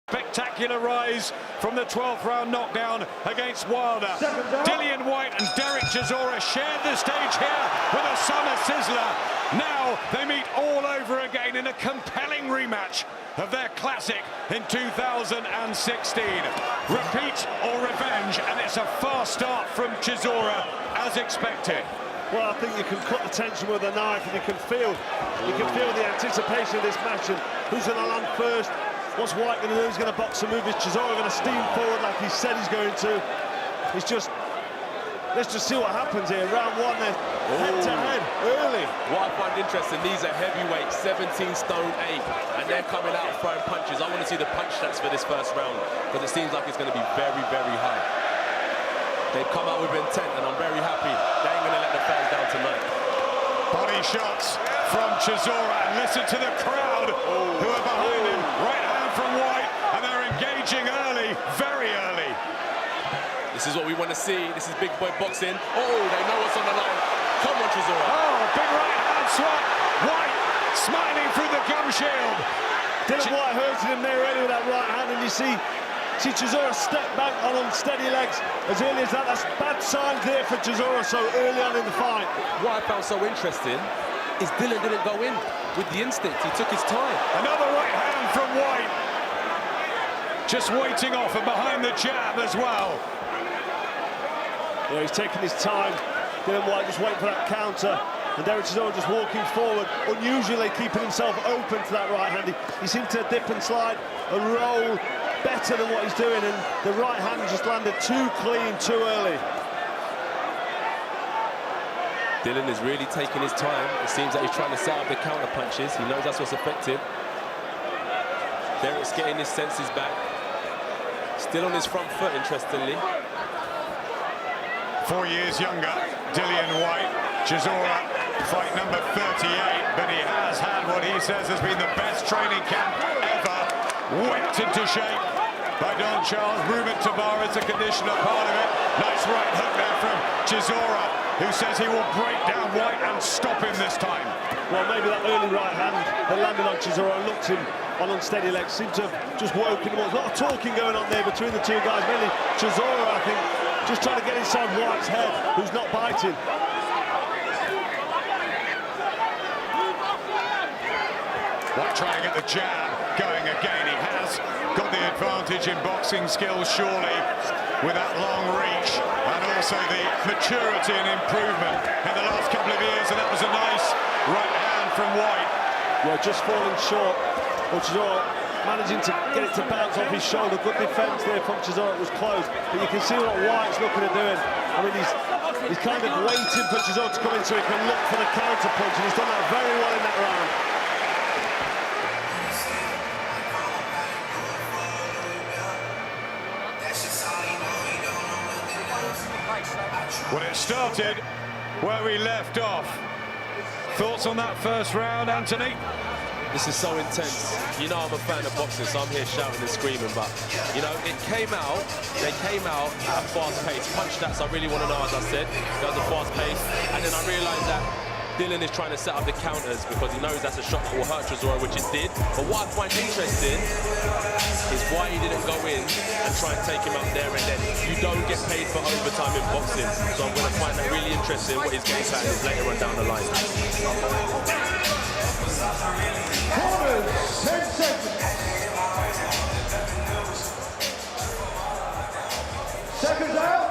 Spectacular rise from the 12th round knockdown against Wilder. Dillian Whyte and Dereck Chisora shared the stage here with a summer sizzler. Now they meet all over again in a compelling rematch of their classic in 2016. Repeat or revenge, and it's a fast start from Chisora as expected. Well, I think you can cut the tension with a knife, and you can feel the anticipation of this match and who's going to land first. What's Whyte going to do? He's going to box and move. Is Chisora going to steam forward like he said he's going to? It's just, let's just see what happens here. Round one, they're head-to-head early. What I find interesting, these are heavyweights, 17 stone 8, and they're coming out throwing punches. I want to see the punch stats for this first round, because it seems like it's going to be very, very high. They've come out with intent, and I'm very happy. They ain't going to let the fans down tonight. Body shots from Chisora, and listen to the crowd who are behind him. Right hand from Whyte, and they're engaging early, very early. This is what we want to see. This is big boy boxing. Oh, they know what's on the line. Come on, Chisora. Oh, big right hand swat. Whyte smiling through the gum shield. Dillian Whyte hurting him there early with that right hand, and you see Chisora step back on unsteady legs as early as that. That's bad signs there for Chisora so early on in the fight. What I found so interesting is Dillian didn't go in with the instinct. He took his time. Another right hand from Whyte. Just waiting off and behind the jab as well. Yeah, he's taking his time. Dillian Whyte just waiting for that counter. And Dereck Chisora just walking forward, unusually keeping himself open to that right hand. He seemed to dip and slide and roll better than what he's doing, and the right hand just landed too clean, too early. Dillian is really taking his time. It seems that he's trying to set up the counter punches. He knows that's what's effective. Dereck's getting his senses back. Still on his front foot, interestingly. 4 years younger, Dillian Whyte. Chisora, fight number 38, but he has had what he says has been the best training camp ever. Whipped into shape by Don Charles. Ruben Tabar is a conditioner part of it. Nice right hook there from Chisora, who says he will break down Whyte and stop him this time. Well, maybe that early right hand that landed on Chisora and looked him on unsteady legs seemed to have just woken him up. There's a lot of talking going on there between the two guys. Mainly Chisora, I think, just trying to get inside Whyte's head, who's not biting. Whyte trying to get the jab going again. He has got the advantage in boxing skills, surely, with that long reach and also the maturity and improvement in the last couple of years, and that was a nice right hand from Whyte. Yeah, just falling short. Well, Chisora managing to get it to bounce off his shoulder. Good defence there from Chisora. It was close, but you can see what Whyte's looking at doing. I mean, he's kind of waiting for Chisora to come in so he can look for the counter punch, and he's done that very well in that round. Well, it started where we left off. Thoughts on that first round, Anthony? This is so intense. You know I'm a fan of boxing, so I'm here shouting and screaming, but, you know, they came out at a fast pace. Punch stats I really want to know, as I said. That was a fast pace. And then I realised that Dillian is trying to set up the counters because he knows that's a shot that will hurt Chisora, which it did. But what I find interesting is why he didn't go in and try and take him up there and then. You don't get paid for overtime in boxing. So I'm going to find that really interesting what his game plan is later on down the line. Corners, 10 seconds. Seconds out,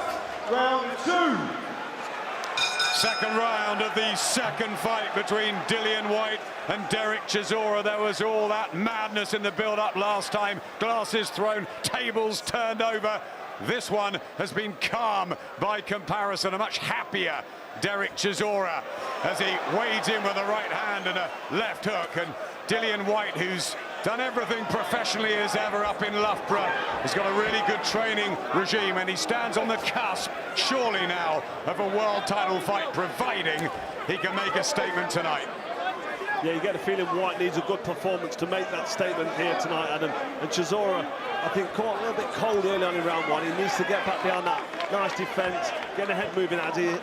round 2. Second round of the second fight between Dillian Whyte and Dereck Chisora. There was all that madness in the build-up last time. Glasses thrown, tables turned over. This one has been calm by comparison. A much happier Dereck Chisora as he wades in with a right hand and a left hook. And Dillian Whyte, who's done everything professionally as ever up in Loughborough, has got a really good training regime, and he stands on the cusp, surely now, of a world title fight, providing he can make a statement tonight. Yeah, you get the feeling Whyte needs a good performance to make that statement here tonight, Adam. And Chisora, I think, caught a little bit cold early on in round one. He needs to get back behind that nice defence, get the head moving as he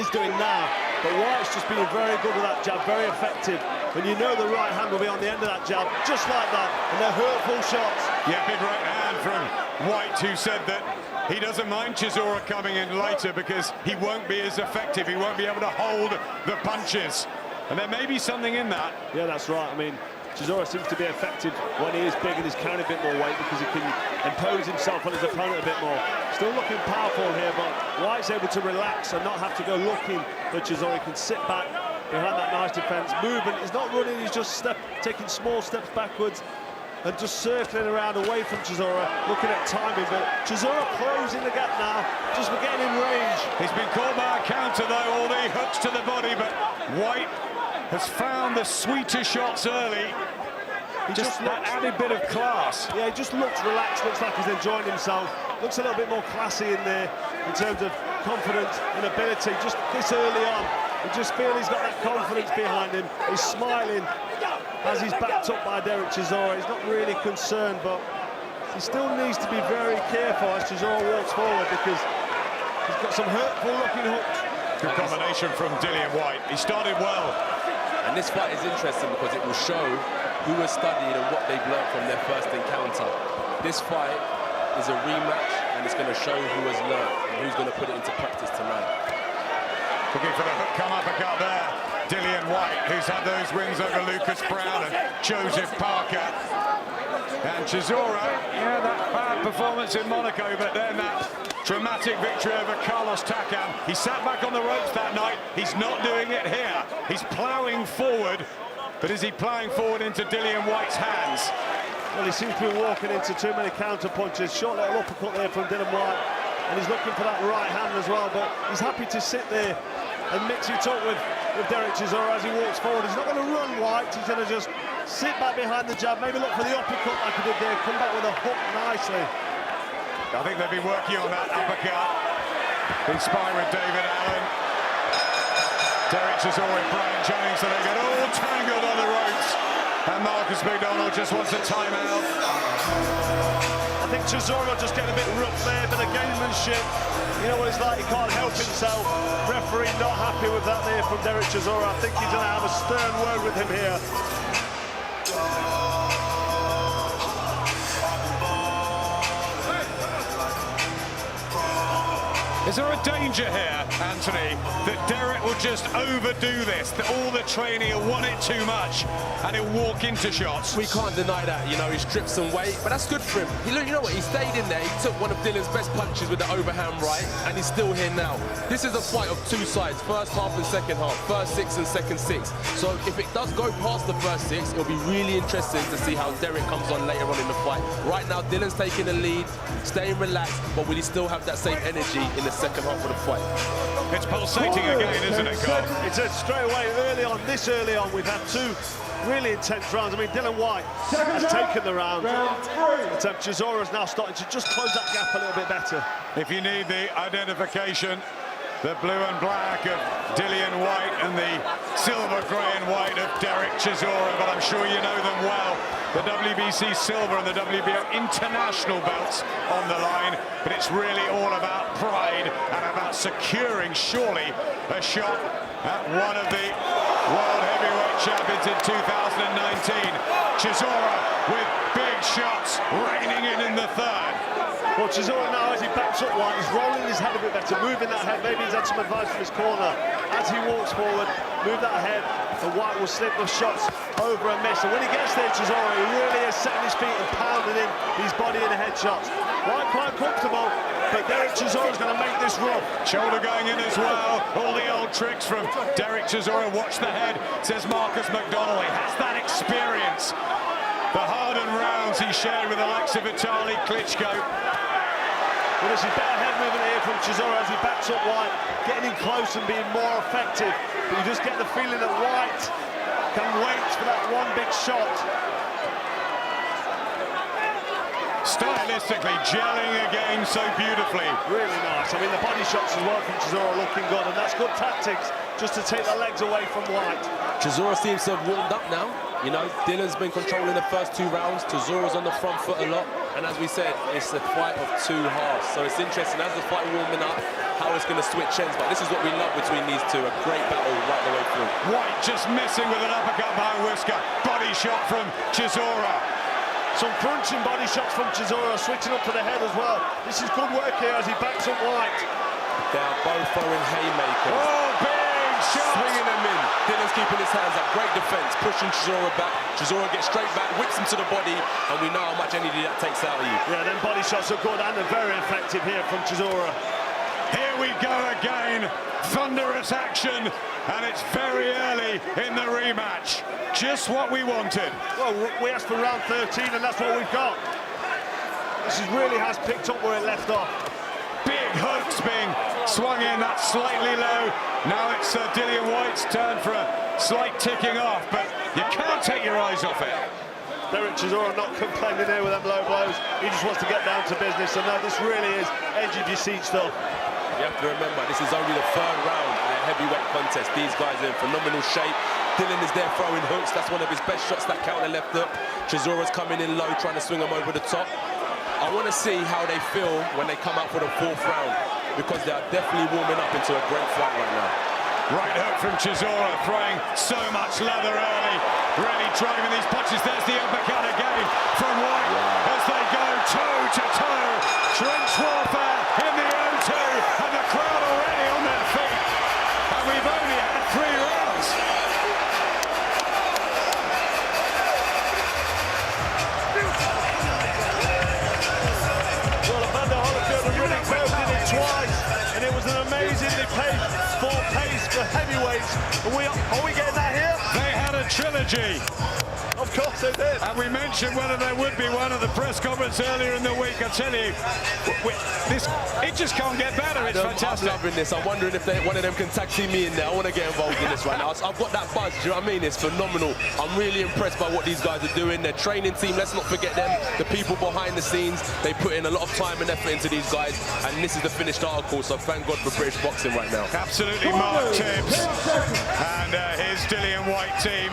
is doing now. But Whyte's just being very good with that jab, very effective. When you know the right hand will be on the end of that jab, just like that, and they're hurtful shots. Yeah, big right hand from Whyte, who said that he doesn't mind Chisora coming in later because he won't be as effective. He won't be able to hold the punches. And there may be something in that. Yeah, that's right. I mean, Chisora seems to be effective when he is big and he's carrying a bit more weight because he can impose himself on his opponent a bit more. Still looking powerful here, but Whyte's able to relax and not have to go looking for Chisora. He can sit back behind that nice defence. Movement, he's not running, he's just taking small steps backwards and just circling around away from Chisora, looking at timing. But Chisora closing the gap now, just for getting in range. He's been caught by a counter, though, all the hooks to the body, but Whyte has found the sweeter shots early. He just that added bit of class. Yeah, he just looks relaxed, looks like he's enjoying himself. Looks a little bit more classy in there in terms of confidence and ability. Just this early on, you just feel he's got that confidence behind him. He's smiling as he's backed up by Dereck Chisora. He's not really concerned, but he still needs to be very careful as Chisora walks forward because he's got some hurtful looking hooks. Good combination from Dillian Whyte. He started well. And this fight is interesting because it will show who has studied and what they've learned from their first encounter. This fight is a rematch, and it's going to show who has learned and who's going to put it into practice tonight. Looking for the hook come uppercut there. Dillian Whyte, who's had those wins over Lucas Brown and Joseph Parker. And Chisora, yeah, that bad performance in Monaco, but then that dramatic victory over Carlos Takam. He sat back on the ropes that night. He's not doing it here. He's ploughing forward, but is he ploughing forward into Dillian Whyte's hands? Well, he seems to be walking into too many counter punches. Short little uppercut there from Dillian Whyte, and he's looking for that right hand as well, but he's happy to sit there and mix it up with Dereck Chisora as he walks forward. He's not going to run Whyte, he's going to just sit back behind the jab, maybe look for the uppercut like he did there, come back with a hook nicely. I think they've been working on that uppercut, inspired with David Allen. Dereck Chisora and Brian Jennings, so they get all tangled on the ropes. And Marcus McDonald just wants a timeout. I think Chisora just getting a bit rough there, a bit of gamesmanship. You know what it's like, he can't help himself. Referee not happy with that there from Dereck Chisora. I think he's going to have a stern word with him here. Is there a danger here, Anthony, that Dereck will just overdo this, that all the training will want it too much and he'll walk into shots? We can't deny that, you know, he's stripped some weight, but that's good for him. You know what, he stayed in there, he took one of Dillian's best punches with the overhand right, and he's still here now. This is a fight of two sides, first half and second half, first six and second six. So if it does go past the first six, it'll be really interesting to see how Dereck comes on later on in the fight. Right now, Dillian's taking the lead, staying relaxed, but will he still have that same energy in the second half of the fight? It's pulsating again, isn't it, Carl? It's straight away, this early on, we've had two really intense rounds. I mean, Dillian Whyte has taken the round. Chisora's now starting to just close that gap a little bit better. If you need the identification, the blue and black of Dillian Whyte and the silver, grey and white of Dereck Chisora, but I'm sure you know them well. The WBC silver and the WBO international belts on the line, but it's really all about pride and about securing, surely, a shot at one of the World Heavyweight Champions in 2019. Chisora with big shots, reining in the third. Well, Chisora now, as he backs up Whyte, he's rolling his head a bit better, moving that head. Maybe he's had some advice from his corner. As he walks forward, move that head, and Whyte will slip the shots over and miss. And when he gets there, Chisora, he really is setting his feet and pounding in his body in the headshots. Whyte quite comfortable, but Dereck Chisora's going to make this rough. Shoulder going in as well. All the old tricks from Dereck Chisora. Watch the head, says Marcus McDonald. He has that experience. The hardened rounds he shared with the likes of Vitaly Klitschko. Well, there's a better head movement here from Chisora as he backs up Whyte, getting in close and being more effective. But you just get the feeling that Whyte can wait for that one big shot. Stylistically gelling again so beautifully. Really nice. I mean, the body shots as well from Chisora looking good, and that's good tactics just to take the legs away from Whyte. Chisora seems to have warmed up now. You know, Dillian's been controlling the first 2 rounds. Chisora's on the front foot a lot. And as we said, it's a fight of 2 halves. So it's interesting, as the fight warming up, how it's going to switch ends. But this is what we love between these two, a great battle right the way through. Whyte just missing with an uppercut behind Whisker. Body shot from Chisora. Some crunching body shots from Chisora, switching up to the head as well. This is good work here as he backs up Whyte. They are both throwing haymakers. Oh, big shot! Swinging them in. Dillian's keeping his hands up. Great defense, pushing Chisora back. Chisora gets straight back, whips him to the body, and we know how much energy that takes out of you. Yeah, them body shots are good and they're very effective here from Chisora. Here we go again. Thunderous action, and it's very early in the rematch. Just what we wanted. Well, we asked for round 13, and that's what we've got. This really has picked up where it left off. Big hooks being swung in, that's slightly low. Now it's Dillian Whyte's turn for a slight ticking off, but you can't take your eyes off it. Dereck Chisora not complaining there with them low blows. He just wants to get down to business, and now this really is edge of your seat stuff. You have to remember, this is only the 3rd round at a heavyweight contest. These guys are in phenomenal shape. Dillian is there throwing hooks. That's one of his best shots, that counter left hook. Chisora's coming in low, trying to swing him over the top. I want to see how they feel when they come out for the 4th round, because they are definitely warming up into a great fight right now. Right hook from Chisora, throwing so much leather early. Really driving these punches. There's the uppercut again from Whyte as they go toe-to-toe. Trench warfare in the O2, and the crowd already on their feet. And we've only had 3 rounds. Well, Amanda Holyfield and Riddick both did it twice, and it was an amazingly fought pace for heavyweights. Are we getting that here? They had a trilogy. Of course they did. And we mentioned whether there would be one at the press conference earlier in the week. I tell you, it just can't get better. It's fantastic. I'm loving this. I'm wondering if one of them can tag team me in there. I want to get involved in this right now. I've got that buzz, do you know what I mean? It's phenomenal. I'm really impressed by what these guys are doing. Their training team, let's not forget them. The people behind the scenes, they put in a lot of time and effort into these guys. And this is the finished article, so thank God for British boxing right now. Absolutely, Mark Tibbs. And here's Dillian Whyte team.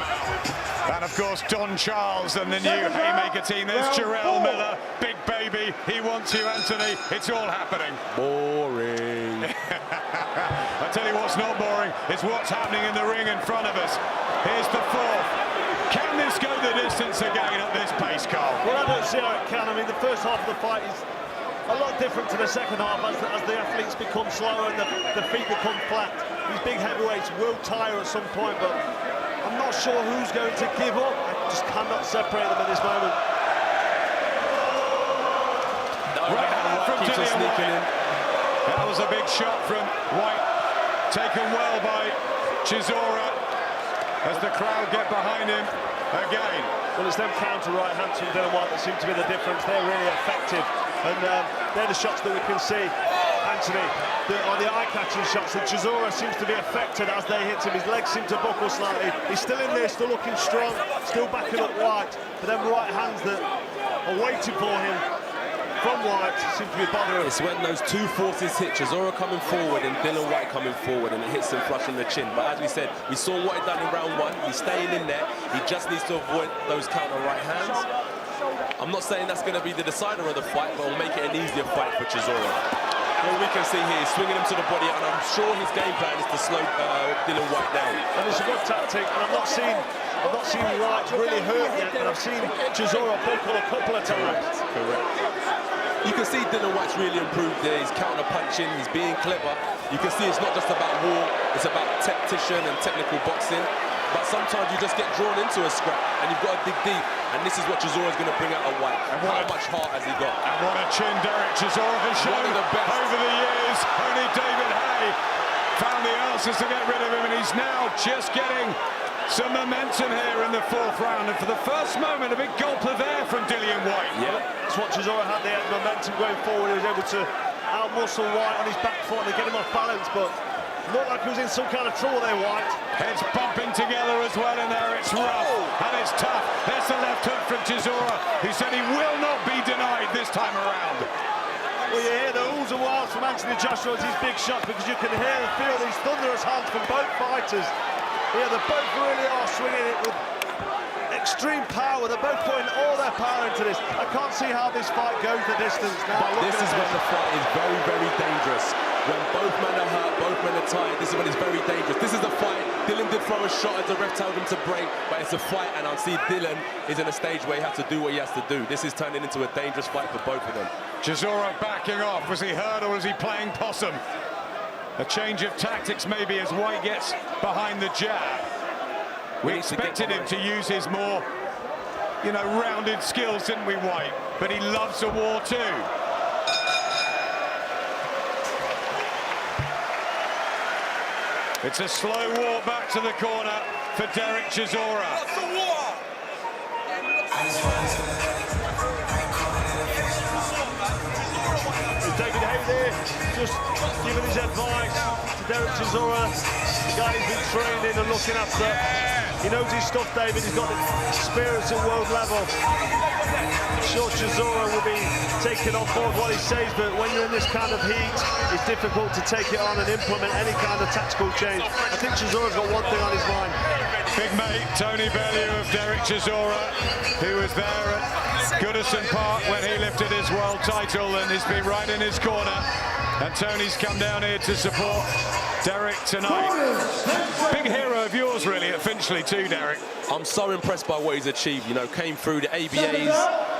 And of course, Don Charles and the new Haymaker team. There's Jarrell Miller, Big Baby. He wants you, Anthony. It's all happening. Boring. I tell you what's not boring is what's happening in the ring in front of us. Here's the 4th. Can this go the distance again at this pace, Carl? Well, I don't see how it can. I mean, the first half of the fight is a lot different to the second half as the athletes become slower and the feet become flat. These big heavyweights will tire at some point, but I'm not sure who's going to give up. I just cannot separate them at this moment. Right hand from Dillian Whyte. That was a big shot from Whyte, taken well by Chisora as the crowd get behind him again. Well, it's them counter right hands from Dillian Whyte that seem to be the difference. They're really effective, and they're the shots that we can see. Anthony, are the eye-catching shots, and Chisora seems to be affected as they hit him. His legs seem to buckle slightly. He's still in there, still looking strong, still backing up Whyte. But them right hands that are waiting for him from Whyte seem to be bothering. It's when those 2 forces hit, Chisora coming forward and Dillian Whyte coming forward, and it hits him flush on the chin. But as we said, we saw what he done in round 1. He's staying in there. He just needs to avoid those counter right hands. I'm not saying that's going to be the decider of the fight, but it'll make it an easier fight for Chisora. All we can see here is swinging him to the body, and I'm sure his game plan is to slow Dillian Whyte down. And it's a good tactic, and I've not seen Whyte really hurt yet, but I've seen Chisora buckle a couple of times. Correct. You can see Dillian Whyte's really improved there. He's counter punching, he's being clever. You can see it's not just about war, it's about tactician and technical boxing. But sometimes you just get drawn into a scrap and you've got to dig deep. And this is what Chisora's going to bring out of Whyte. And how much heart has he got? And what a chin Dereck Chisora has shown over the years. Only David Haye found the answers to get rid of him, and he's now just getting some momentum here in the 4th round. And for the first moment, a big gulp of air from Dillian Whyte. Yeah, that's what Chisora had there, momentum going forward. He was able to out-muscle Whyte on his back foot and get him off balance, but looked like he was in some kind of trouble there, Whyte. Heads bumping together as well in there. It's rough and it's tough. There's the left hook from Chisora, who said he will not be denied this time around. Well, you hear the oohs and wahs from Anthony Joshua as his big shot, because you can hear and feel these thunderous hands from both fighters. Yeah, they both really are swinging it with extreme power. They're both putting all their power into this. I can't see how this fight goes the distance now. This is when the fight is very, very dangerous. When both men are hurt, both men are tired, this is when it's very dangerous. This is a fight. Dylan did throw a shot as the ref told him to break, but it's a fight, and I see Dylan is in a stage where he has to do what he has to do. This is turning into a dangerous fight for both of them. Chisora backing off. Was he hurt or was he playing possum? A change of tactics maybe as Whyte gets behind the jab. We expected him to use his more, you know, rounded skills, didn't we, Whyte? But he loves a war too. It's a slow walk back to the corner for Dereck Chisora. David Hay there, just giving his advice to Dereck Chisora, the guy he's been training and looking after. He knows his stuff, David. He's got the experience at world level. I'm sure Chisora will be taking on board what he says, but when you're in this kind of heat, it's difficult to take it on and implement any kind of tactical change. I think Chisora's got one thing on his mind. Big mate Tony Bellew of Dereck Chisora, who was there at Goodison Park when he lifted his world title, and he's been right in his corner. And Tony's come down here to support Dereck tonight. Big hero of yours, really, at Finchley too, Dereck. I'm so impressed by what he's achieved. You know, came through the ABAs,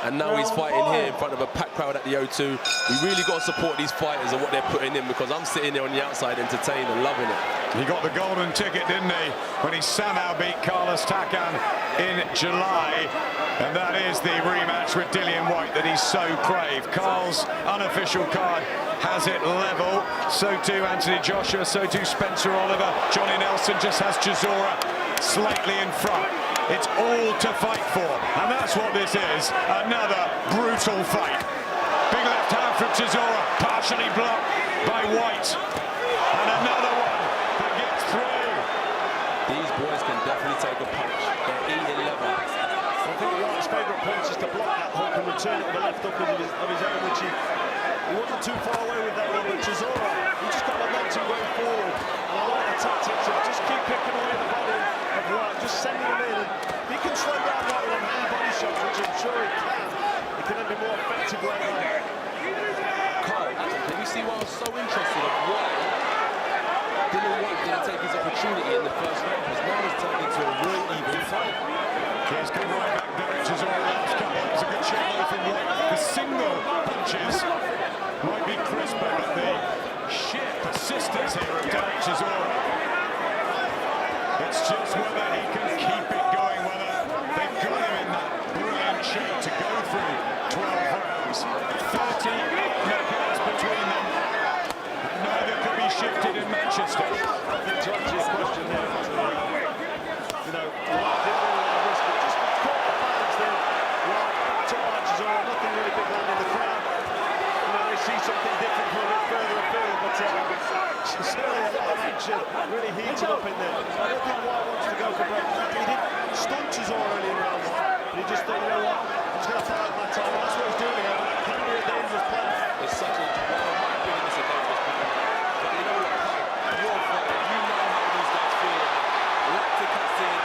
and now he's fighting here in front of a packed crowd at the O2. We really got to support these fighters and what they're putting in, because I'm sitting there on the outside entertained and loving it. He got the golden ticket, didn't he, when he somehow beat Carlos Takam in July. And that is the rematch with Dillian Whyte that he's so craved. Carl's unofficial card has it level. So too Anthony Joshua, so too Spencer Oliver. Johnny Nelson just has Chisora slightly in front. It's all to fight for, and that's what this is. Another brutal fight. Big left hand from Chisora, partially blocked by Whyte. And another one that gets through. These boys can definitely take a punch. They're eating level. I think Whyte's favourite punch is to block that hook and return it with the left hook of his own, which he wasn't too far away with that one, but Chisora, he just got momentum going forward. And I like the tactics of just keep picking away the body of Whyte, just sending him in. And if he can slow down Whyte with them hand body shots, which I'm sure he can then be more effective later on. Carl, can you see why I was so interested in why Dillian Whyte didn't take his opportunity in the first round? Because now it's turned into a real even fight. Here's come right back, Dereck Chisora last couple. It was a good shot though from Whyte. The single punches might be crisper, but the sheer persistence here of Dereck Chisora. It's just whether he can keep it going, whether they've got him in that brilliant shape to go through 12 rounds. 30 knockouts between them. Neither could be shifted in Manchester. I think to answer your question there, you know, Whyte didn't really want to risk it, just caught the balance there. Whyte took by Chisora, nothing really big land in the crowd. You know, they see something different from a bit further afield, but certainly a lot of action, really heated up in there. I don't think Whyte wants to go for break. He didn't stunt Chisora early in round one, but he just thought, you know what, I'm just going to fight my time, and that's what he's doing here. It can be a dangerous plan. It's such a, well, in my opinion, it's a dangerous plan. But you know what, you're fighting, you know how these guys feel. Lactic acid,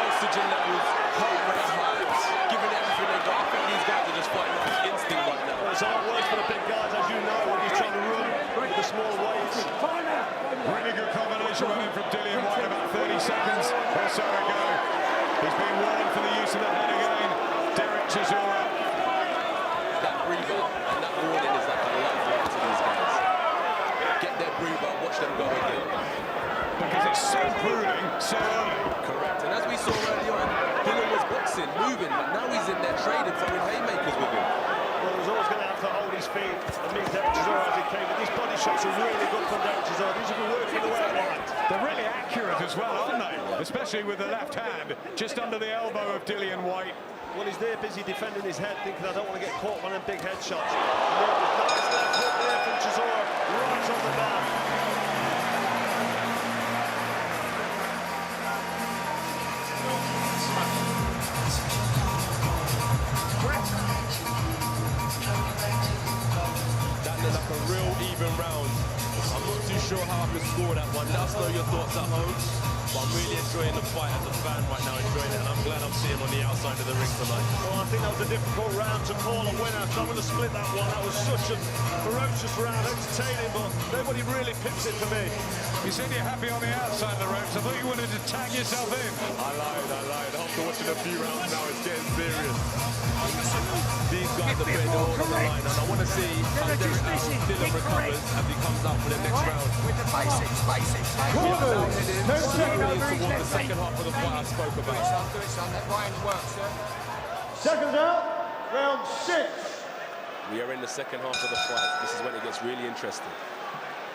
oxygen levels, heart rate high, giving it everything they got. I think these guys are just fighting off instinct right now. Well, it's hard work for the big guys, as you know, when he's trying to run with the small weights. Really good combination running from Dillian Whyte about 30 seconds or so ago. He's been warned for the use of the head again. Dereck Chisora. That breather and that warning is like a lifeline to these guys. Get their breather, watch them go again. Because it's so grueling, so early. Correct, and as we saw early on, Dillian was boxing, moving, but now he's in there trading, throwing haymakers with him. Well, he was always going to have to hold his feet and meet Dereck Chisora as he came, but these body shots are really good from Dereck Chisora. These will be working the way I want. They're really accurate as well, aren't they? Especially with the left hand, just under the elbow of Dillian Whyte. Well, he's there busy defending his head, thinking I don't want to get caught on them big head shots. Nice left hook there from Chisora, right on the back. That looked like a real even round. I'm not too sure how I could score that one. Let us know your thoughts at home. but I'm really enjoying the fight as a fan right now, enjoying it, and I'm glad I'm seeing on the outside of the ring tonight. Well, I think that was a difficult round to call a winner, so I'm going to split that one. That was such a ferocious round, entertaining, but nobody really picked it for me. You said you're happy on the outside of the ropes. I thought you wanted to tag yourself in. I lied. After watching a few rounds now, it's getting serious. These guys are putting it all on the line, and I want to see how Dillian recovers as he comes out for the next round. With the basics. Towards the second half of the fight I spoke about. Do it, son. Let Ryan work, sir. Seconds out, round 6. We are in the second half of the fight. This is when it gets really interesting.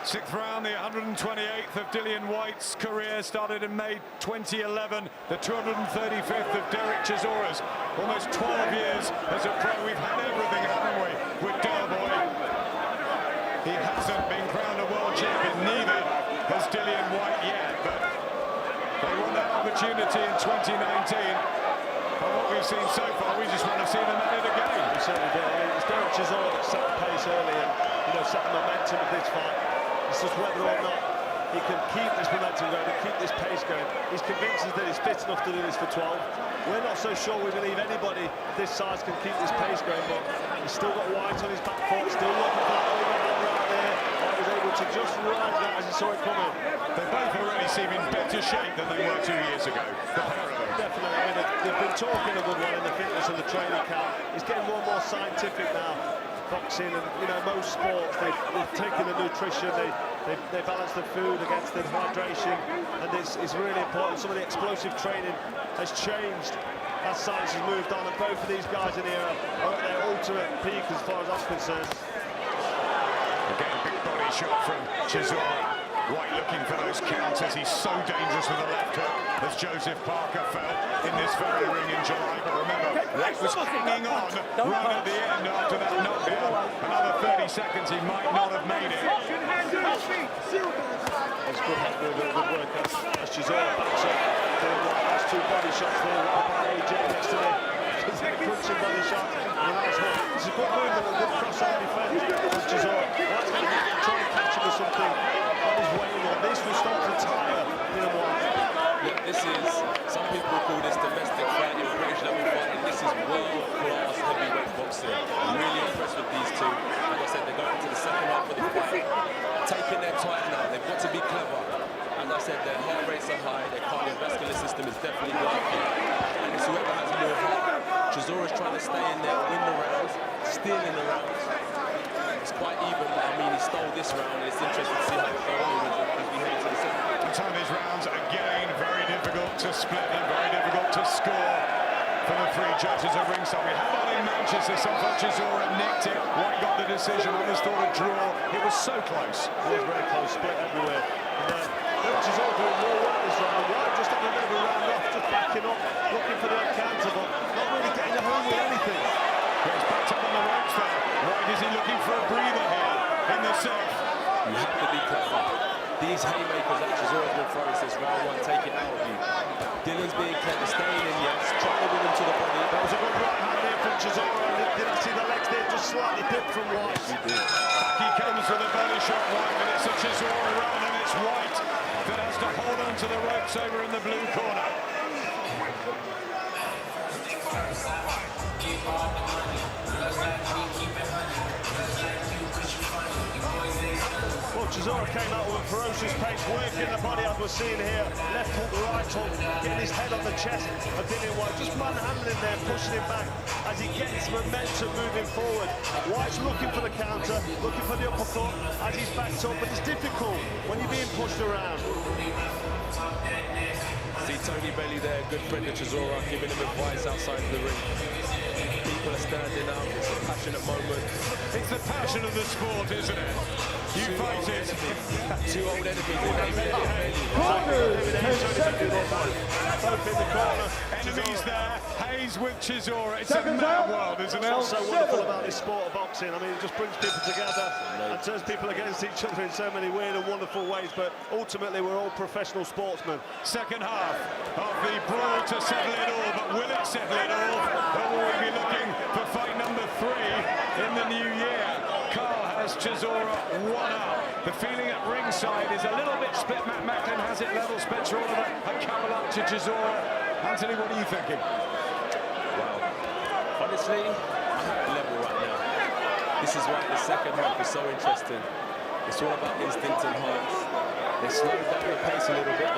Sixth round, the 128th of Dillian Whyte's career, started in May 2011. The 235th of Dereck Chisora's. Almost 12 years as a pro. We've had everything, haven't we, with Delboy. He hasn't been crowned a world champion, neither has Dillian Whyte yet, but they won that opportunity in 2019. And what we've seen so far, we just want to see them at it again. We certainly do. I mean, it's Dereck Chisora that set the pace early and, set the momentum of this fight. It's just whether or not he can keep this momentum going and keep this pace going. He's convinced us that he's fit enough to do this for 12. We're not so sure we believe anybody of this size can keep this pace going, but he's still got Whyte on his back foot, still looking for that overhand right there. I was able to just ride that as he saw it coming. They both already seem in better shape than they were 2 years ago. Definitely. I mean, they've been talking a good one in the fitness and the training camp. It's getting more and more scientific now. Boxing and most sports, they've taken the nutrition, they balance the food against the hydration, and it's really important. Some of the explosive training has changed as science has moved on, and both of these guys in here are at their ultimate peak as far as I'm concerned. Again, big body shot from Chisora. Whyte looking for those counters. He's so dangerous with the left hook, as Joseph Parker felt in this very ring in July. But remember, Whyte was hanging on right at the end after that knockdown. Another 30 seconds, he might not have made it. It's good work as Chisora backs up. That's 2 body shots there by AJ next to me. He's a crunching body shot. It's a good movement and a good cross-arm defense from Chisora. Whyte's going to try and catch him with something on his way in. This will start to tire Dillian Whyte. Look, this is, some people call this domestic fighting, British level fighting. This is world-class heavyweight boxing. I'm really impressed with these two. Like I said, they're going into the second half of the fight, taking their time now. They've got to be clever. As I said, their heart rates are high, their cardiovascular system is definitely working, and it's whoever has more heart. Chisora's trying to stay in there, win the rounds, stealing the rounds. It's quite even. I mean, he stole this round, and it's interesting to see how it goes as we head into the second. The time these rounds, again, very difficult to split and very difficult to score for the 3 judges at ringside. We had that in Manchester, some Chisora nicked it. Whyte got the decision, others thought a draw. It was so close. It was very close, split everywhere. And Chisora doing more work this round. Whyte just having a bit of a round off, just backing up, looking for the counter, but not really getting home with anything. He's backed up on the ropes there. Whyte, is he looking for a breather here in the 6th? You have to be clever. These haymakers that Chisora's been throwing since round 1, take it out of you. Dillian's being clever, staying in, yes, trying to win him to the body. That was a good right hand there from Chisora. Did I see the legs there just slightly dipped from Whyte? He did. Back he comes with a body shot, Whyte, and it's a Chisora round, and it's Whyte that has to hold on to the ropes over in the blue corner. Well, Chisora came out with a ferocious pace, working the body as we're seeing here. Left hook, right hook, getting his head on the chest of Dillian Whyte. Just manhandling there, pushing him back as he gets momentum moving forward. Whyte's looking for the counter, looking for the uppercut as he's backed up, but it's difficult when you're being pushed around. See Tony Belly there, good friend of Chisora, giving him advice outside the ring. People are standing up, it's a passionate moment. It's the passion of the sport, isn't it? You fight it. 2 old enemies in David Both in the corner. Enemies there, Hayes with Chisora. It's a Seconds mad out. world, isn't it? What's so wonderful about this sport of boxing? I mean, it just brings people together and turns people against each other in so many weird and wonderful ways, but ultimately we're all professional sportsmen. Second half of the brawl to settle it all, but will it settle it all? Or will we be looking for fight number 3 in the new year? Carl has Chisora one up. The feeling at ringside is a little bit split. Matt Macklin has it level. Spencer Oliver a couple up to Chisora. Anthony, what are you thinking? Wow. Honestly, level right now. This is why the second half is so interesting. It's all about instinct and heart. They slowed down the pace a little bit.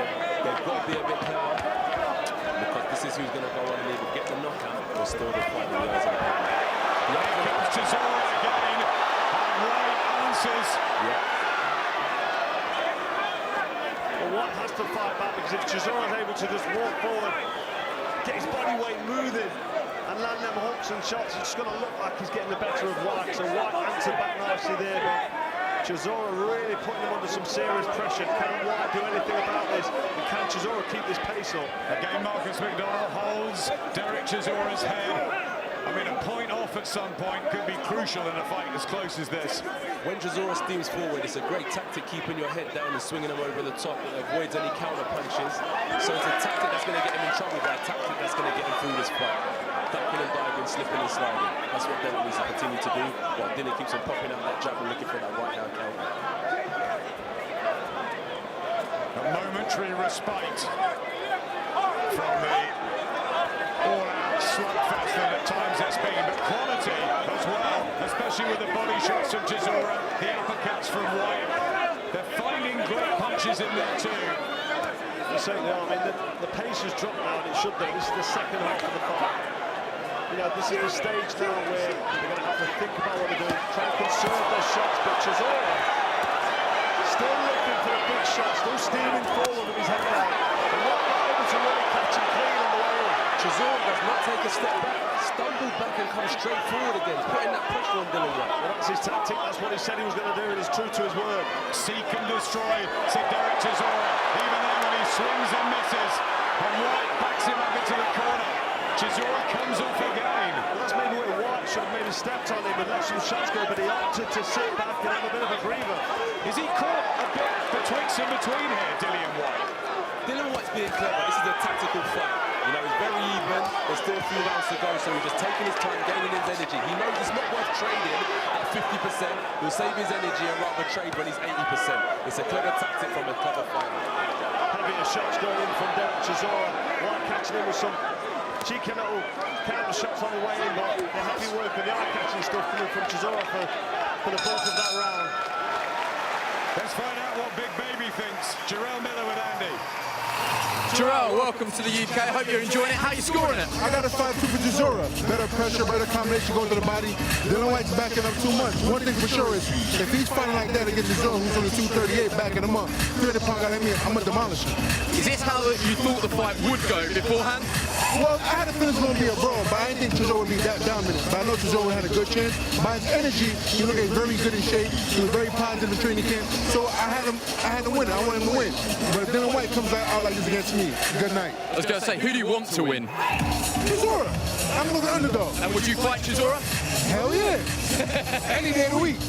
They've got to be a bit clever, because this is who's going to go on and either get the knockout or store the fight in the eyes of the public. Here comes Chisora again, and Whyte answers. Yeah. Well, Whyte has to fight back, because if Chisora is able to just walk forward, get his body weight moving, and land them hooks and shots, it's going to look like he's getting the better of Whyte. So Whyte answered back nicely there, but Chisora really putting him under some serious pressure. Can Whyte do anything about this? And can Chisora keep this pace up? Again, Marcus McDonald holds Dereck Chisora's head. I mean, a point off at some point could be crucial in a fight as close as this. When Chisora steams forward, it's a great tactic, keeping your head down and swinging him over the top. It avoids any counter punches. So it's a tactic that's going to get him in trouble, but a tactic that's going to get him through this fight. Ducking and diving, slipping and sliding. That's what Dereck needs to continue to do. While Dillian keeps on popping out that jab and looking for that right hand counter. A momentary respite from the all-out slugfest that at times has been, but quality as well, especially with the body shots from Chisora, the uppercuts from Whyte. They're finding great punches in there too. They certainly are. I mean, the pace has dropped now, and it should do. This is the second half of the fight. You know, this is the stage now where they're going to have to think about what they're doing, try and conserve their shots, but Chisora still looking for a big shot, still steaming forward with his head down, and not able to really catch him clean on the way in. Chisora does not take a step back, stumbled back and comes straight forward again, putting that pressure on Dillian Whyte. Well, that's his tactic, that's what he said he was going to do, and he's true to his word. Seek and destroy, said Dereck Chisora, even then when he swings and misses, and Whyte backs him up into the corner. Chisora comes off again. Well, that's maybe where Whyte should have maybe stepped on him and let some shots go, but he opted to sit back and have a bit of a breather. Is he caught a bit betwixt and between here, Dillian Whyte? Dillian Whyte's being clever. This is a tactical fight. You know, it's very even. There's still a few rounds to go, so he's just taking his time, gaining his energy. He knows it's not worth trading at 50%. He'll save his energy and rather trade when he's 80%. It's a clever tactic from a clever fighter. Heavier shots going in from Dereck Chisora. Whyte catching him with some cheeky little counter shots on the way in, but the heavy work and the eye-catching stuff coming from Chisora for the bulk of that round. Let's find out what Big Baby thinks. Jarrell Miller with Andy. Jarrell, welcome to the UK. Hope you're enjoying it. How are you scoring it? I got a 5-2 for Chisora. Better pressure, better combination going to the body. Dillian Whyte's backing up too much. One thing for sure is, if he's fighting like that against Chisora, who's on the 238, backing him up, 30 pound guy like me, I'm gonna demolish him. Is this how you thought the fight would go beforehand? Well, I had a feeling it was gonna be a brawl, but I didn't think Chisora would be that dominant. But I know Chisora had a good chance. By his energy, he looked like very good in shape. He was very positive in training camp. So I had to win. I wanted him to win. But if Dillian Whyte comes out like this against me, good night. I was going to say, who do you want to win? Chisora. I'm looking underdog. And would you fight Chisora? Hell yeah. Any day of the week.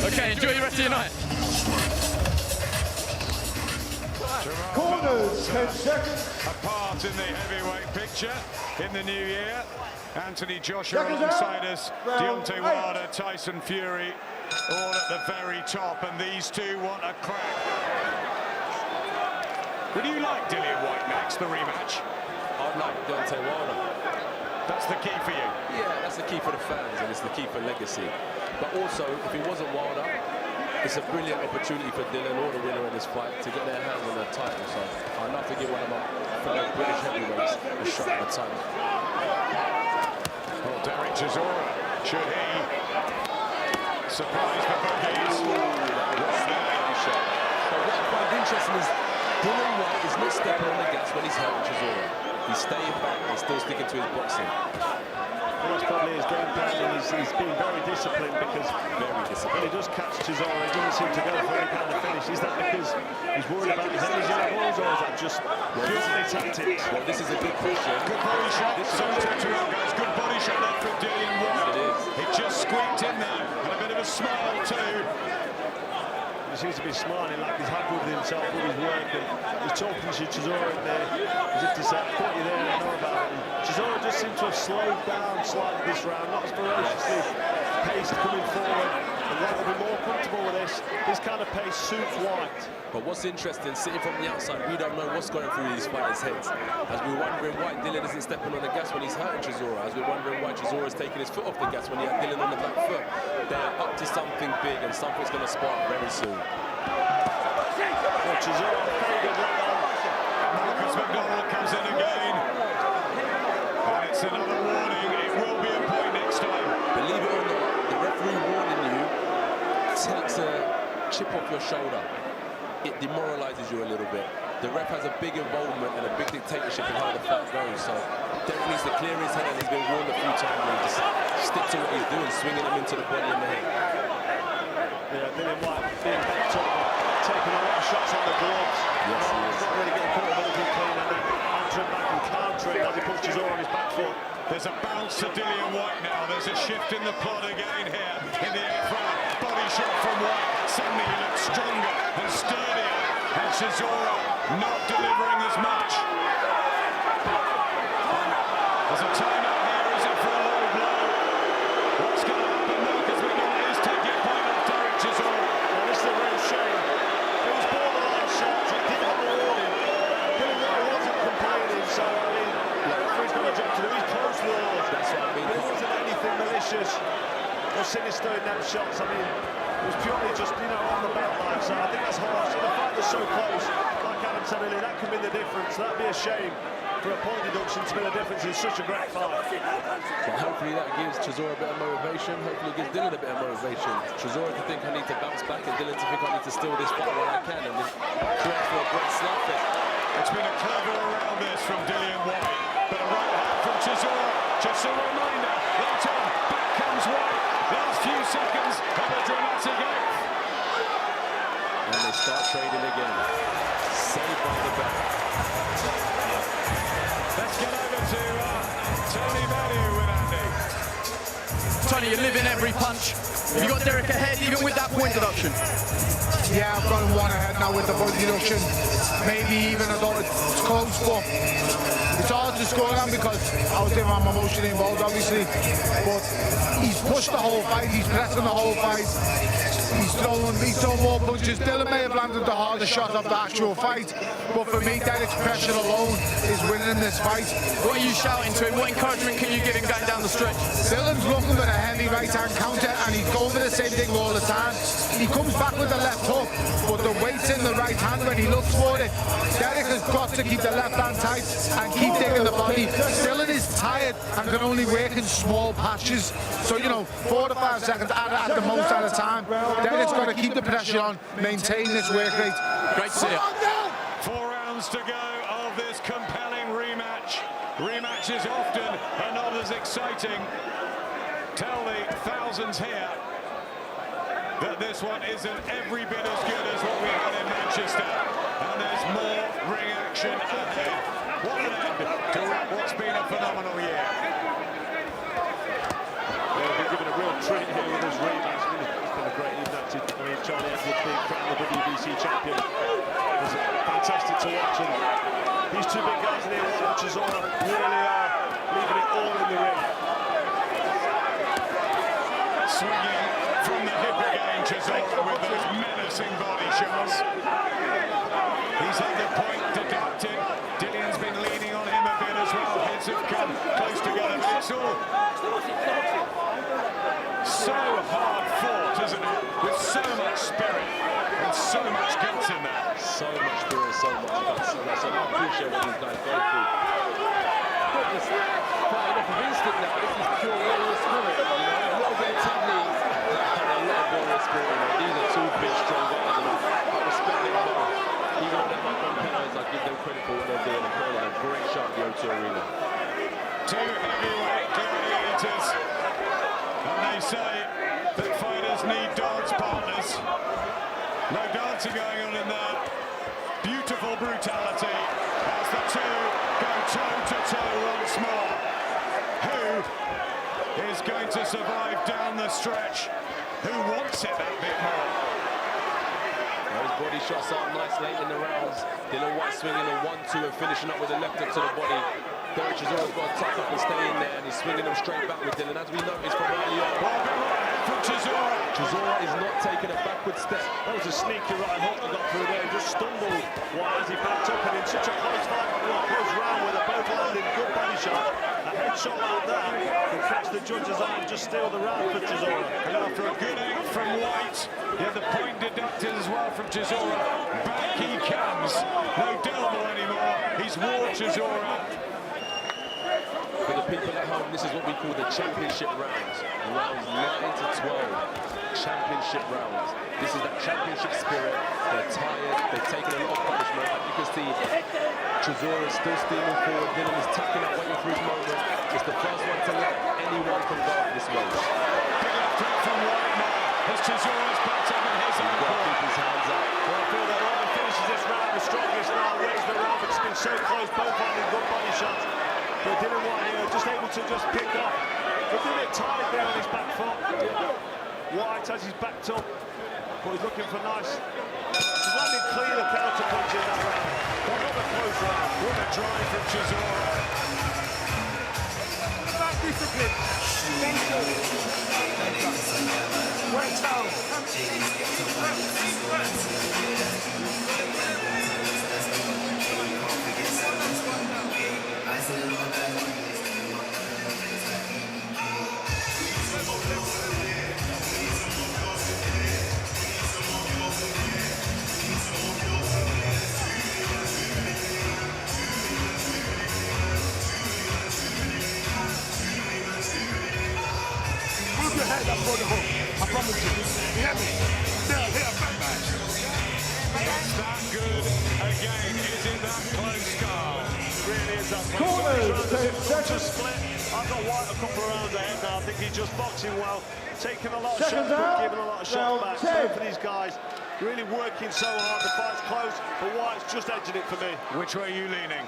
Okay, enjoy the rest of your night. Corners, 10 seconds. Apart in the heavyweight picture in the new year. Anthony Joshua alongside us, Deontay Wilder, Tyson Fury, all at the very top, and these two want a crack. Would you like Dillian Whyte next, the rematch? I'd like Deontay Wilder. That's the key for you. Yeah, that's the key for the fans, and it's the key for legacy. But also, if it wasn't Wilder, it's a brilliant opportunity for Dillian or the winner of this fight to get their hands on the title. So I'd love to give one of my fellow British heavyweights a shot at the title. Well, Dereck Chisora, should he surprise the bookies? But what I find interesting is Dillian Whyte is not stepping on the gas when he's helping Chisora. He's staying back and still sticking to his boxing. Well, that's probably his game plan, and he's being very disciplined, because when he does catch Chisora, he doesn't seem to go for any kind of finish. Is that because he's worried about his energy levels, or is that just purely tactics? Well, this is a big question. Good body shot. Good body shot left from Dillian Whyte. It is. It just squeaked in there, and a bit of a smile too. He seems to be smiling like he's happy with himself, with his work, and he's talking to Chisora in there as if to say, I thought you there, I know about it. And Chisora just seems to have slowed down slightly this round, not as ferociously paced coming forward And Whyte will be more comfortable with this. This kind of pace suits Whyte. But what's interesting, sitting from the outside, we don't know what's going through these fighters' heads. As we're wondering why Dillian isn't stepping on the gas when he's hurting Chisora. As we're wondering why Chisora's taking his foot off the gas when he had Dillian on the back foot. They're up to something big, and something's going to spark very soon. Well, Chisora faded right on. Marcus McDonald comes in again. And it's another warning. It will be a point next time. Believe it or not, the referee warning you takes a chip off your shoulder. It demoralizes you a little bit. The ref has a big involvement and a big dictatorship in how the fight goes. So Dereck needs to clear his head, and he's been warned a few times. And just stick to what he's doing, swinging him into the body and the head. Yeah, Dillian Whyte being backed up, taking a lot of shots on the gloves. Yes, he is. Not really getting caught with anything clean, and then answering back and countering as he puts Chisora on his back foot. There's a bounce to Dillian Whyte now. There's a shift in the plot again here in the 8th round. Body shot from Whyte. Suddenly he looks stronger and sturdier. And Chisora not delivering as much. There's a timeout here. Is it for a low blow? What's going to happen? Marcus McDonald is taking a point off Dereck Chisora. Well, this is a real shame. It was borderline shots. It didn't have a warning. Dillian Whyte wasn't complaining, so I mean, the referee's got a job to do. He's close to the laws. That's what I mean. There wasn't anything malicious or sinister in them shots. I mean, it was purely just, you know, on the belt line. So I think that's harsh. The fight was so close. Like Adam said earlier, that could be the difference. That'd be a shame for a point deduction to be the difference in such a great fight. But hopefully that gives Chisora a bit of motivation. Hopefully it gives Dillian a bit of motivation. Chisora to think I need to bounce back, and Dillian to think I need to steal this fight while I can, and create for a great slugfest. It's been a clever around this from Dillian Whyte, but a right hand from Chisora. Just a reminder, left on, back comes Whyte. Last few seconds of a dramatic eighth. And they start trading again. Saved by the bell. Let's get over to Tony Value with Andy. Tony, you're living every punch. Have you got Dereck ahead, even with that point deduction? Yeah, I've got him one ahead now with the point deduction. Maybe even I thought it's close, but it's hard to score on because I was I'm emotionally involved, obviously. But he's pushed the whole fight, he's pressing the whole fight. He's thrown more punches. Dillian may have landed the hardest shot of the actual fight, but for me, Dereck's pressure alone is winning this fight. What are you shouting to him? What encouragement can you give him going down the stretch? Dillian's looking for a heavy right-hand counter, and he's going for the same thing all the time. He comes back with the left hook, but the weight's in the right hand when he looks for it. Dereck has got to keep the left hand tight and keep taking the body. Dillian is tired and can only work in small patches. So, you know, 4 to 5 seconds at the most at a time. Dereck's got to keep the pressure on, maintain this work rate. Great to see it. 4 rounds to go of this compelling rematch. Rematches often are not as exciting. Tell the thousands here that this one isn't every bit as good as what we had in Manchester. And there's more ring action ahead. What an end to what's been a phenomenal year. We've been given a real treat here with this rematch. It's been a great evening, actually. I mean, Charlie Edwards being crowned the WBC champion was fantastic to watch. And these two big guys in here, Whyte and Chisora, really are leaving it all in the ring. Swinging from the hip again, Chisora with those menacing body shots. He's had the point deducted. Dillian's been leaning on him a bit as well. Heads have come close together, but it's all so hard fought, isn't it? With so much spirit and so much guts in there. So much spirit, so much guts. So I appreciate what these guys go through. Not just fighting off of instinct now. This is pure warrior spirit. You know, a little bit of technique and a lot of warrior spirit. You know, these are two big, strong guys. And I respect them both. Even though they're not competitors, I give them credit for what they're doing and pulling a great shot at the O2 Arena. 2 heavyweight gladiators. And they say that fighters need dance partners. No dancing going on in there. Beautiful brutality as the two go toe-to-toe once more. Who is going to survive down the stretch? Who wants it that bit more? Those body shots are nice late in the rounds. Dillian Whyte swinging a 1-2 and finishing up with a left hook to the body. Dereck Chisora's got to tuck up and stay in there, and he's swinging them straight back with Dillian, as we noticed from early on. Well, from Chisora. Chisora is not taking a backward step. That was a sneaky right hook that got through there. He just stumbled Whyte as he backed up, and in such a close fight, close round where they both landed good body shot. A headshot like that can catch the judge's eye and just steal the round for Chisora. And after a good aim from Whyte, you have the point deducted as well from Chisora. Back he comes. No Delmo anymore. He's War Chisora. For the people at home, this is what we call the championship rounds. Rounds 9 to 12. Championship rounds. This is that championship spirit. They're tired. They've taken a lot of punishment. As you can see, Chisora is still steaming forward. Dillian is tapping up, waiting for his moment. It's the first one to let anyone can go this way. Big left hook from Whyte now. As Chisora's backed up in his ankle. Keep his hands up. Well, I feel that whoever finishes this round the strongest now wins the round. It's been so close, both landing good body shots. But Dillian Whyte here just able to just pick up. He's a bit tired there on his back foot. Whyte has his backed up, but he's looking for nice. He's landing clean a counter punch in that round. Another close round. What a drive from Chisora. About discipline. Wait, move your head up for the hook. I promise you. You hear me? Now, here, back match. It's that good again. Is it that close, Carl? Really is that Corners, such a split. I've got Whyte a couple of rounds ahead now. I think he's just boxing well, taking a lot of shots, but giving a lot of shots back. So for these guys, really working so hard. The fight's close, but White's just edging it for me. Which way are you leaning?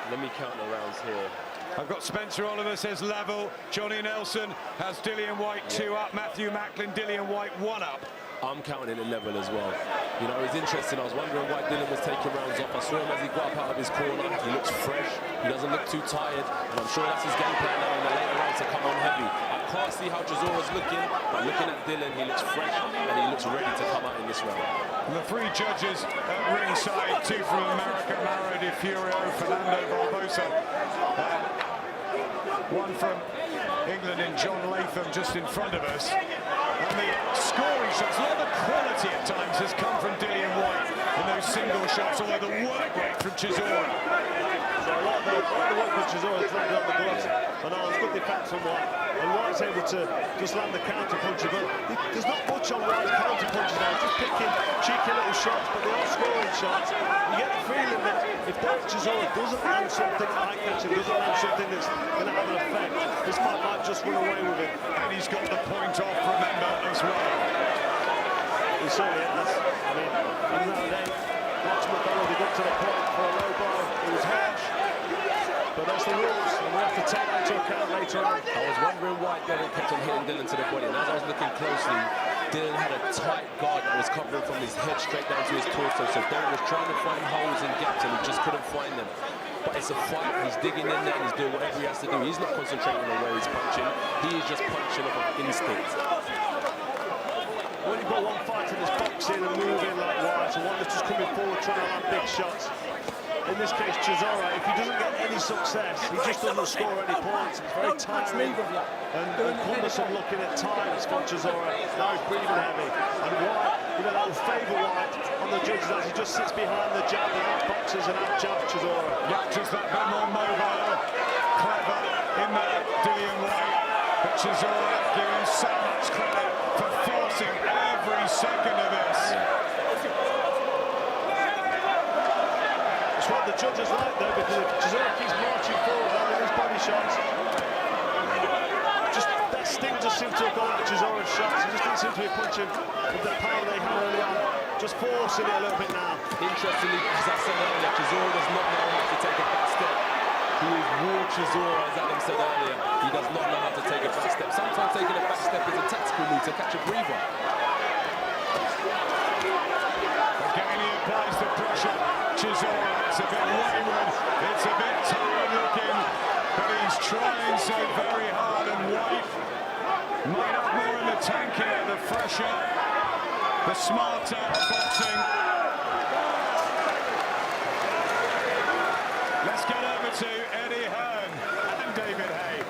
Let me count the rounds here. I've got Spencer Oliver says level. Johnny Nelson has Dillian Whyte 2 up. Matthew Macklin, Dillian Whyte 1 up. I'm counting it level as well. You know, it's interesting. I was wondering why Dillian was taking rounds off. I saw him as he got up out of his corner. He looks fresh. He doesn't look too tired. And I'm sure that's his game plan now in the later rounds to come on heavy. I can't see how Chisora's looking, but looking at Dillian, he looks fresh and he looks ready to come out in this round. And the 3 judges at ringside, 2 from America, Mauro Di Furio, Fernando Barbosa. 1 from England in John Latham just in front of us. And the scoring shots, a lot of the quality at times has come from Dillian Whyte in those single shots, although the work rate from Chisora. So a lot of the work from Chisora is landed on the gloves. And it's good defense from Whyte. And Whyte's able to just land the counter punches. But there's not much on Whyte's counter punches now. He's just picking cheeky little shots, but they are scoring shots. You get the feeling that if Dereck Chisora doesn't land something eye-catching, doesn't land something that's going to have an effect, this might just run away with it. And he's got the point off, remember, as well. He certainly has. I mean, in that day, Max McDonald, he got to the point for a low bar. It was harsh. But that's the rules, and we have to take that into account later on. I was wondering why Dereck kept on hitting Dillian to the body, and as I was looking closely, Dillian had a tight guard that was covering from his head straight down to his torso, so Dereck was trying to find holes and gaps, and he just couldn't find them. But it's a fight, he's digging in there, and he's doing whatever he has to do. He's not concentrating on where he's punching, he is just punching off of instinct. When you've got one fight in this boxing and moving like Whyte, and one that's just coming forward trying to land big shots, in this case Chisora, if he doesn't get any success, he just doesn't score any points. It's very tiring and cumbersome looking at times for Chisora. Now he's breathing heavy. And Whyte, you know, that will favour Whyte on the judges as he just sits behind the jab and outboxes and outjabs Chisora. Yeah, just that bit more mobile, clever in there, Dillian Whyte. But Chisora giving so much credit for forcing every second of this. It's what the judges like though, because Chisora keeps marching forward landing his body shots. Just that sting just seemed to have gone out of Chisora's shots. He just didn't seem to be punching with the power they had early on. Just forcing it a little bit now. Interestingly, as I said earlier, Chisora does not know how to take a back step. He is War Chisora, as Adam said earlier. He does not know how to take a back step. Sometimes taking a back step is a tactical move to catch a breather. Again, he applies the pressure. Chisora, it's a bit wayward, it's a bit tired looking, but he's trying so very hard, and Whyte Might have more in the tank here, the fresher, the smarter boxing. Let's get over to Eddie Hearn and David Hay.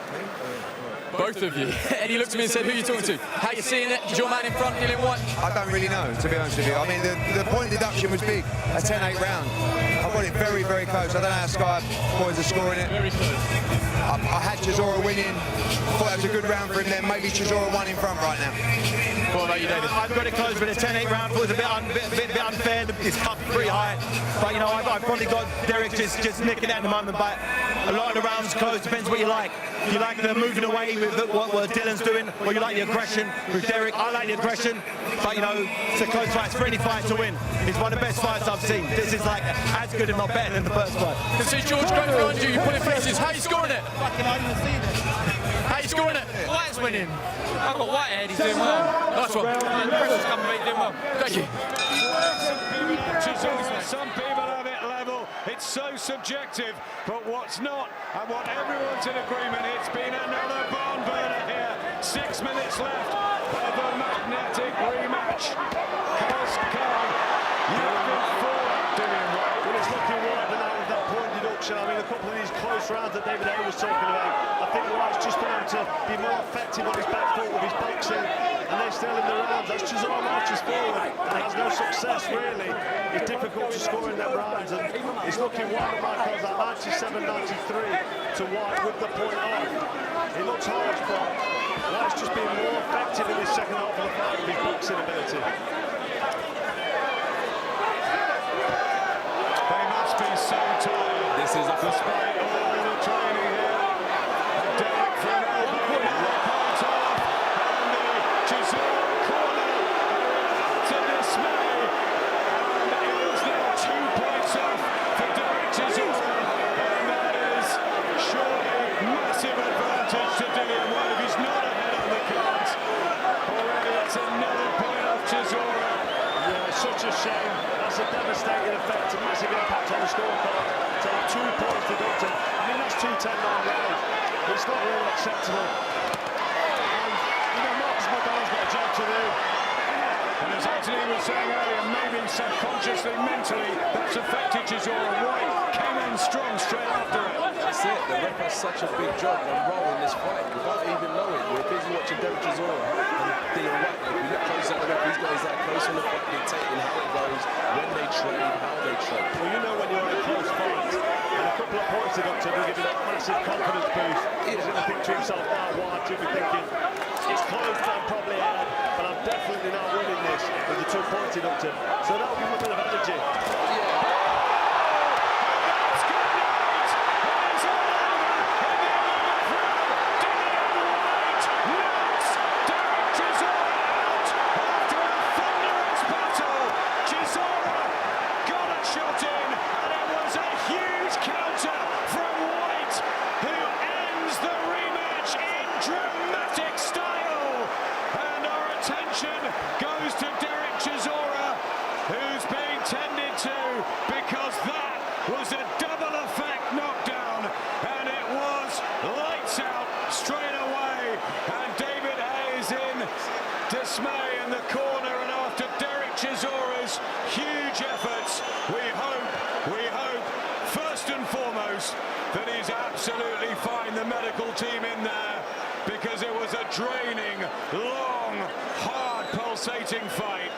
Both of you. Eddie looked at me and said, who are you talking to? How you seeing it? Is your man in front, Dillian Whyte? I don't really know, to be honest with you. I mean, the point deduction was big, a 10-8 round. I got it very, very close. I don't know how Sky boys are scoring it. Very close. I had Chisora winning. Thought that was a good round for him then. Maybe Chisora won in front right now. What about you, David? I've got it close, but a 10-8 round was a bit unfair. It's cut pretty high. But, you know, I've probably got Dereck just nicking it at the moment. But a lot of the rounds close, depends what you like. If you like the moving away with what Dillian's doing, or you like the aggression with Dereck. I like the aggression, but, you know, it's a close fight. It's for any fight to win. It's one of the best fights I've seen. This is like as good, if not better, than the first fight. You can see George going behind you, you're pulling faces. How are you scoring it? Fucking, I haven't seen it. How are you scoring it? White's winning. I've got White ahead, he's doing well. Nice one. The pressure's coming, but he's doing well. Thank you. Some people have it level. It's so subjective, but what's not, and what everyone's in agreement, it's been another barn burner here. 6 minutes left of the magnetic rematch. Has come. You've been forward, Dillian Whyte. Well, it's looking right now with that point deduction. I mean, a couple of these close rounds that David Hay was talking about, I think Whyte's just been able to be more effective on his back foot with his boxing, and they're still in the rounds. As Chisora marches forward and has no success, really, it's difficult to score in them rounds, and it's looking wide on my cards, that 97-93 to Whyte with the point on. It looks hard, but Whyte's just been more effective in this second half of the fight with his boxing ability. They must be so tired. This is a Despite all the training here. And Dereck for an elbow in the part off. And the Chisora corner to dismay. And it is now 2 points off for Dereck Chisora. And that is surely massive advantage to Dillian Whyte if he's not ahead on the cards. Already it's another point off Chisora. Yeah, such a shame. That's a devastating effect, a massive impact on the scorecard. To have 2 points deducted. I mean, that's 2-10-9 rounds. It's not really acceptable. And, you know, Marcus McDonald's got a job to do. And as Anthony was saying earlier, maybe subconsciously, mentally, that's affected Chisora. Whyte came in strong straight after it. That's it. The ref has such a big job on role in this fight. Without even knowing, we're busy watching Dereck Chisora and Dillian Whyte. If we look close at the ref, he's got his eye close on the fight, dictating how it goes, when they train, how they train. Well, you know when you're in a close fight, and a couple of points deducted will give you that massive confidence boost. He's going to think to himself, now Whyte will be thinking, it's close, I'm probably ahead, but I'm definitely not winning this with the 2 points deducted. So that'll give him a bit of energy. Goes to Dereck Chisora, who's being tended to, because that was a double effect knockdown, and it was lights out straight away. And David Hay's in dismay in the corner, and after Dereck Chisora's huge efforts, we hope, first and foremost, that he's absolutely fine. The medical team in there, because it was a draining, long, hard, pulsating fight.